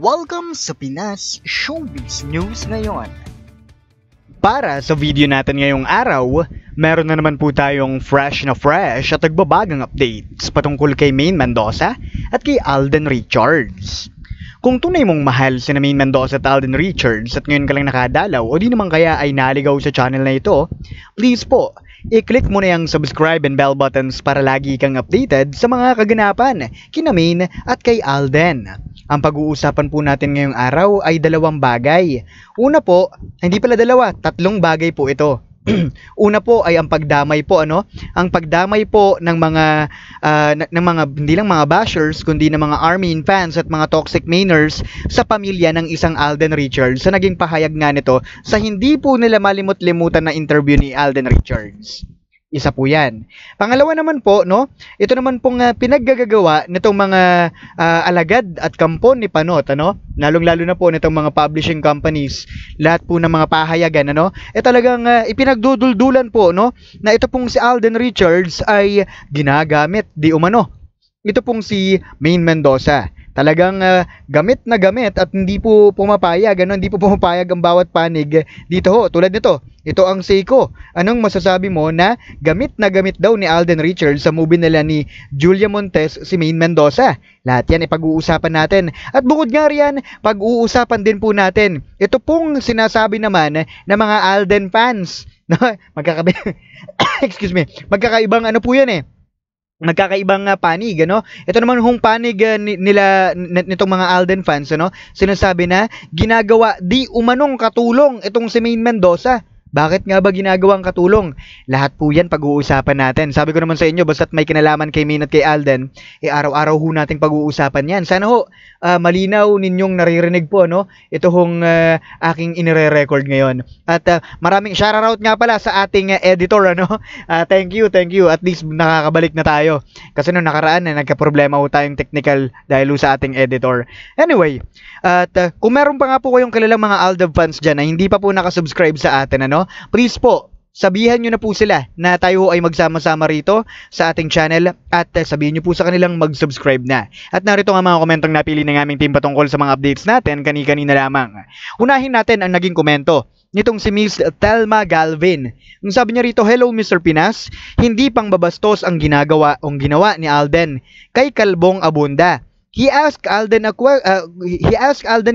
Welcome sa Pinas Showbiz News ngayon. Para sa video natin ngayong araw, meron na naman po tayong fresh at nagbabagang updates patungkol kay Maine Mendoza at kay Alden Richards. Kung tunay mong mahal si Maine Mendoza at Alden Richards at ngayon ka lang nakadalaw o di naman kaya ay naligaw sa channel na ito, please po, i-click mo na yung subscribe and bell buttons para lagi kang updated sa mga kaganapan kina Maine at kay Alden. Ang pag-uusapan po natin ngayong araw ay dalawang bagay. Una po, hindi pala dalawa, tatlong bagay po ito. Una po ay ang pagdamay po, Ang pagdamay po ng mga hindi lang mga bashers kundi ng mga Armin fans at mga toxic Mainers sa pamilya ng isang Alden Richards sa naging pahayag nga nito sa hindi po nila malimut-limutan na interview ni Alden Richards. Isa po yan. Pangalawa naman po, ito naman pong pinaggagawa nitong mga alagad at kampon ni Panot, Lalong-lalo na po nitong mga publishing companies, lahat po ng mga pahayagan, talagang ipinagduduldulan po, na ito pong si Alden Richards ay ginagamit di umano. Ito pong si Maine Mendoza. Talagang gamit na gamit at hindi po pumapayag, hindi po pumapayag ang bawat panig dito ho. Tulad nito, ito ang Seiko. Anong masasabi mo na gamit na gamit daw ni Alden Richards sa movie nila ni Julia Montes si Maine Mendoza? Lahat yan ipag-uusapan natin. At bukod nga riyan, pag-uusapan din po natin ito pong sinasabi naman ng mga Alden fans. Excuse me, magkakaibang po yan nagkakaibang panig, Ito naman hong panig nitong mga Alden fans, Sinasabi na ginagawa di umanong katulong itong si Maine Mendoza. Bakit nga ba ginagawang katulong? Lahat po yan pag-uusapan natin. Sabi ko naman sa inyo, basta't may kinalaman kay Maine at kay Alden, araw-araw ho nating pag-uusapan yan. Sana ho, malinaw ninyong naririnig po, Ito hong aking inire-record ngayon. At maraming shoutout nga pala sa ating editor, Thank you. At least nakakabalik na tayo. Kasi nung nakaraan, nagka-problema ho tayong technical dahil ho sa ating editor. Anyway, at kung meron pa nga po kayong kilalang mga Alden fans dyan na hindi pa po nakasubscribe sa atin, please po, sabihan nyo na po sila na tayo ay magsama-sama rito sa ating channel at sabihin nyo po sa kanilang mag-subscribe na. At narito nga mga komentong napili ng aming team patungkol sa mga updates natin kani-kanina lamang. Unahin natin ang naging komento nitong si Miss Thelma Galvin. Ang sabi niya rito, "Hello Mr. Pinas, hindi pang babastos ang ginawa ni Alden kay Kalbong Abunda. He asked Alden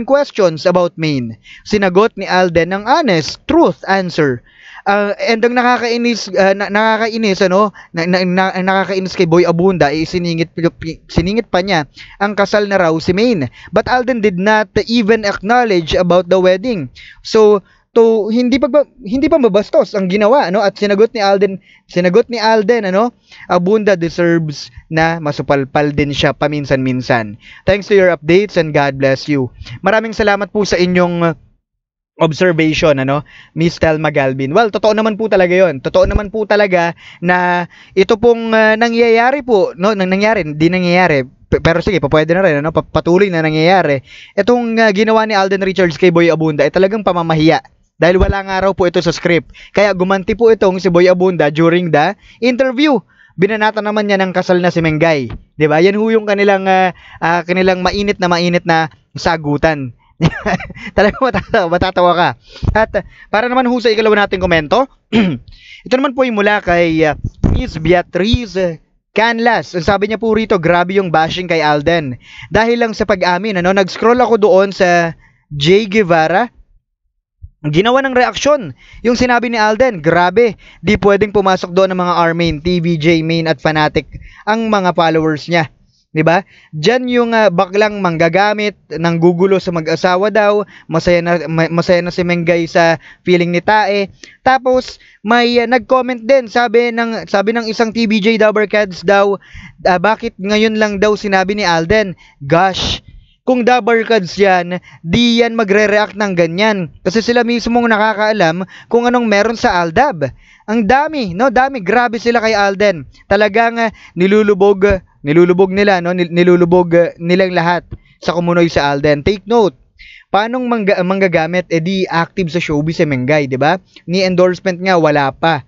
questions about Maine. Sinagot ni Alden ng honest, truth answer. And ang nakakainis kay Boy Abunda ay siningit pa niya ang kasal na raw si Maine. But Alden did not even acknowledge about the wedding. So hindi pa mabastos ang ginawa, at sinagot ni Alden, Abunda deserves na masupalpal din siya paminsan-minsan. Thanks to your updates and God bless you." Maraming salamat po sa inyong observation, Miss Thelma Galvin. Well, totoo naman po talaga 'yon. Totoo naman po talaga na ito pong nangyayari po, hindi nangyayari. Pero sige, pwede na rin, patuloy na nangyayari. Itong ginawa ni Alden Richards kay Boy Abunda ay talagang pamamahiya. Dahil wala nga raw po ito sa script. Kaya gumanti po itong si Boy Abunda during the interview. Binanata naman niya ng kasal na si Mengay. 'Di ba? Yan ho yung kanilang mainit na sagutan. Talagang matatawa ka. At para naman ho sa ikalawa nating komento, ito naman po yung mula kay Miss Beatriz Canlas. Ang sabi niya po rito, grabe yung bashing kay Alden. Dahil lang sa pag-amin, nag-scroll ako doon sa Jay Guevara. Ginawa ng reaksyon yung sinabi ni Alden, grabe, di pwedeng pumasok doon ng mga Armin, TVJ, Maine at Fanatic ang mga followers niya. Diba? Diyan yung baklang manggagamit ng gugulo sa mag-asawa daw, masaya na si Mengay sa feeling ni Tae. Tapos may nag-comment din, sabi ng isang TVJ Dabbercats daw, bakit ngayon lang daw sinabi ni Alden? Gosh, kung Dabbercats yan, di yan magre-react ng ganyan. Kasi sila mismong nakakaalam kung anong meron sa Aldab. Ang dami, dami, grabe sila kay Alden. Talagang nilulubog nilang lahat sa kumunoy sa Alden. Take note, paanong manggagamit, di active sa showbiz si Mengay, di ba? Ni endorsement nga, wala pa.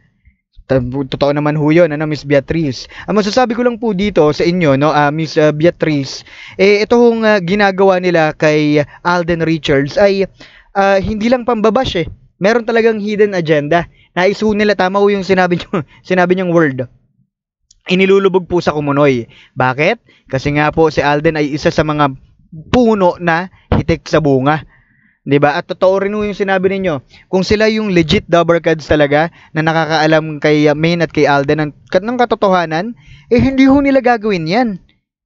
Totoo naman ho yun, Miss Beatrice. Ang masasabi ko lang po dito sa inyo, Miss Beatrice, ito hong ginagawa nila kay Alden Richards ay hindi lang pambabash Meron talagang hidden agenda. Nais ho nila, tama ho yung sinabi niyong word. Inilulubog po sa kumunoy. Bakit? Kasi nga po si Alden ay isa sa mga puno na hitik sa bunga. 'Di ba? At totoo rin yung sinabi ninyo. Kung sila yung legit Dabbercads talaga na nakakaalam kay Main at kay Alden ng katotohanan, hindi ho nila gagawin 'yan.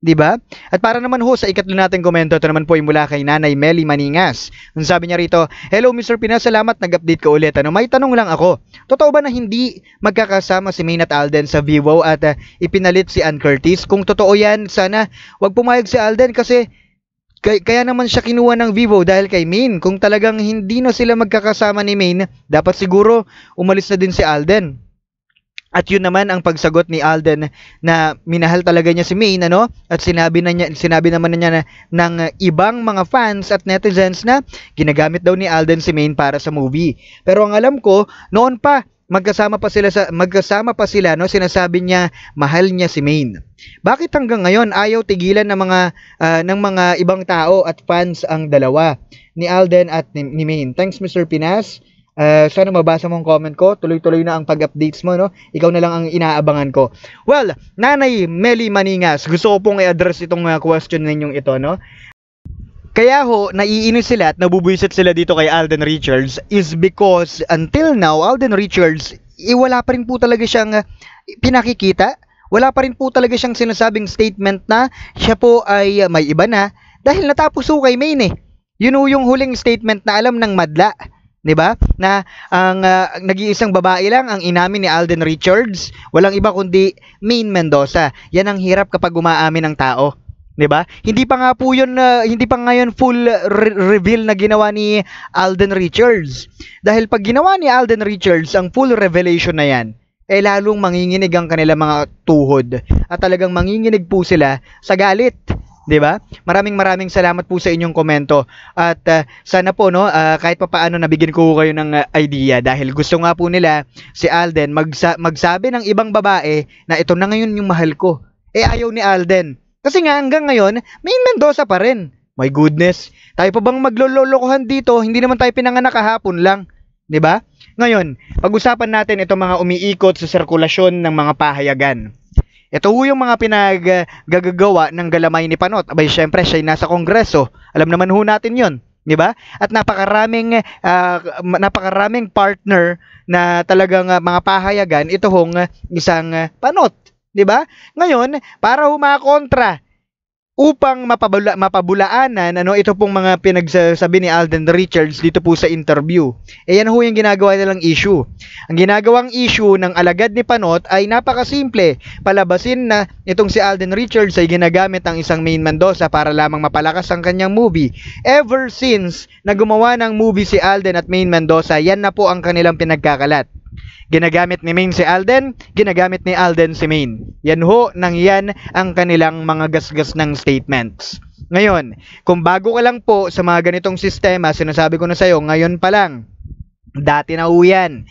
'Di ba? At para naman ho sa ikatlo nating komento, ito naman po ay mula kay Nanay Melly Maningas. Ang sabi niya rito, "Hello Mr. Pinas, salamat nag-update ka ulit. May tanong lang ako. Totoo ba na hindi magkakasama si Main at Alden sa Vivo at ipinalit si Ann Curtis? Kung totoo 'yan, sana wag pumayag si Alden kasi kaya naman siya kinuha ng Vivo dahil kay Main. Kung talagang hindi na sila magkakasama ni Main, dapat siguro umalis na din si Alden." At yun naman ang pagsagot ni Alden na minahal talaga niya si Main, At sinabi naman niya ng ibang mga fans at netizens na ginagamit daw ni Alden si Main para sa movie. Pero ang alam ko, noon pa magkasama pa sila, sinasabi niya mahal niya si Main. Bakit hanggang ngayon ayaw tigilan ng mga ibang tao at fans ang dalawa, ni Alden at ni Main? Thanks Mr. Pinas. Sana mabasa mong comment ko. Tuloy-tuloy na ang pag-updates mo, Ikaw na lang ang inaabangan ko. Well, Nanay Melly Maningas, gusto ko pong i-address itong question ninyong ito, Kaya ho, naiinis sila at nabubwisit sila dito kay Alden Richards is because until now, Alden Richards, wala pa rin po talaga siyang pinakikita. Wala pa rin po talaga siyang sinasabing statement na siya po ay may iba na dahil natapos ho kay Main Yun ho yung huling statement na alam ng madla. 'Di ba? Na ang nag-iisang babae lang ang inamin ni Alden Richards, walang iba kundi Main Mendoza. Yan ang hirap kapag umaamin ng tao. 'Di ba? Hindi pa ngayon full reveal na ginawa ni Alden Richards. Dahil pag ginawa ni Alden Richards ang full revelation na 'yan, lalong manginginig ang kanilang mga tuhod at talagang manginginig po sila sa galit. 'Di ba? Maraming salamat po sa inyong komento at sana po kahit papaano nabigyan ko kayo ng idea dahil gusto nga po nila si Alden magsabi ng ibang babae na ito na ngayon yung mahal ko. Ayaw ni Alden. Kasi nga hanggang ngayon, Main Mendoza pa rin. My goodness, tayo pa bang maglololokohan dito? Hindi naman tayo pinanganak kahapon lang. 'Di ba? Ngayon, pag-usapan natin itong mga umiikot sa sirkulasyon ng mga pahayagan. Ito yung mga pinaggagawa ng galamay ni Panot. Abay, syempre, siya ay nasa Kongreso. Alam naman ho natin yon, di ba? At napakaraming partner na talagang mga pahayagan ito hong isang Panot, di ba? Ngayon, para humakontra upang mapabulaanan ito pong mga pinagsasabi ni Alden Richards dito po sa interview. Yan ho yung ginagawa nilang issue. Ang ginagawang issue ng alagad ni Panot ay napakasimple. Palabasin na itong si Alden Richards ay ginagamit ang isang Main Mendoza para lamang mapalakas ang kanyang movie. Ever since na gumawa ng movie si Alden at Main Mendoza, yan na po ang kanilang pinagkakalat. Ginagamit ni Main si Alden, ginagamit ni Alden si Main. Yan ho, nang yan ang kanilang mga gasgas ng statements. Ngayon, kung bago ka lang po sa mga ganitong sistema, sinasabi ko na sa'yo, ngayon pa lang, dati na ho yan.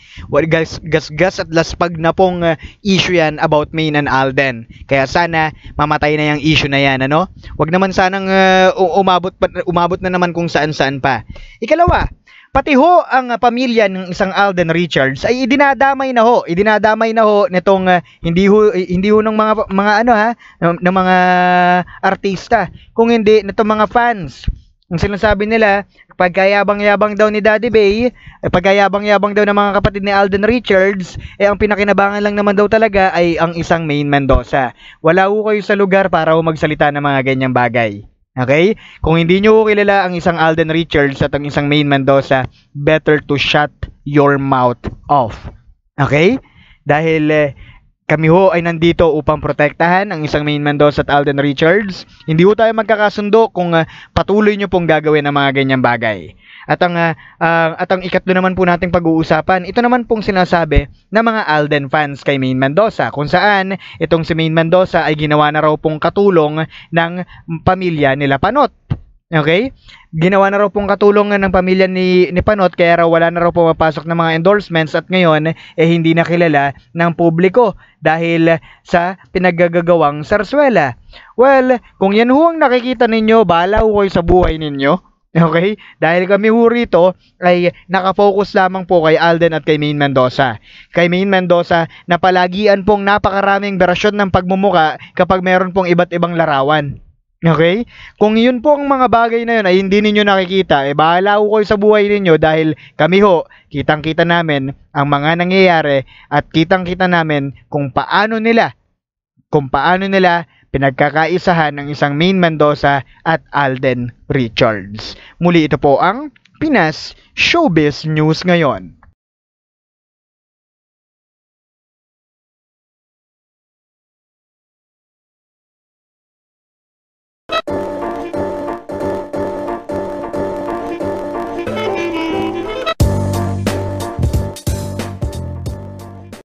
Gasgas at laspag na pong issue yan about Main and Alden. Kaya sana mamatay na yung issue na yan, Wag naman sanang umabot na naman kung saan-saan pa. Ikalawa, pati ho ang pamilya ng isang Alden Richards ay idinadamay na ho nitong hindi ho ng ng mga artista, kung hindi nitong mga fans. Ang sinasabi nila, pagkayabang-yabang daw ni Daddy Bay, pagkayabang-yabang daw ng mga kapatid ni Alden Richards, ang pinakinabangan lang naman daw talaga ay ang isang Main Mendoza. Wala ho kayo sa lugar para ho magsalita ng mga ganyang bagay. Okay? Kung hindi nyo kilala ang isang Alden Richards at ang isang Main Mendoza, better to shut your mouth off. Okay? Dahil kami ho ay nandito upang protektahan ang isang Main Mendoza at Alden Richards. Hindi ho tayo magkakasundo kung patuloy nyo pong gagawin ang mga ganyang bagay. At ang ikatlo naman po nating pag-uusapan, ito naman pong sinasabi ng mga Alden fans kay Main Mendoza, kung saan itong si Main Mendoza ay ginawa na raw pong katulong ng pamilya nila Panot. Okay? Ginawa na raw pong katulungan ng pamilya ni Panot kaya raw wala na raw pumapasok ng mga endorsements at ngayon hindi na kilala ng publiko dahil sa pinaggagawang sarswela. Well, kung yan ho ang nakikita ninyo, bahala ho kayo sa buhay ninyo. Okay? Dahil kami ho rito ay nakafocus lamang po kay Alden at kay Maine Mendoza. Kay Maine Mendoza na palagian pong napakaraming berasyon ng pagmumuka kapag meron pong iba't ibang larawan. Okay? Kung yun po ang mga bagay na yun ay hindi ninyo nakikita, bahala ho kayo sa buhay ninyo dahil kami ho, kitang-kita namin ang mga nangyayari at kitang-kita namin kung paano nila pinagkakaisahan ng isang Maine Mendoza at Alden Richards. Muli ito po ang Pinas Showbiz News ngayon.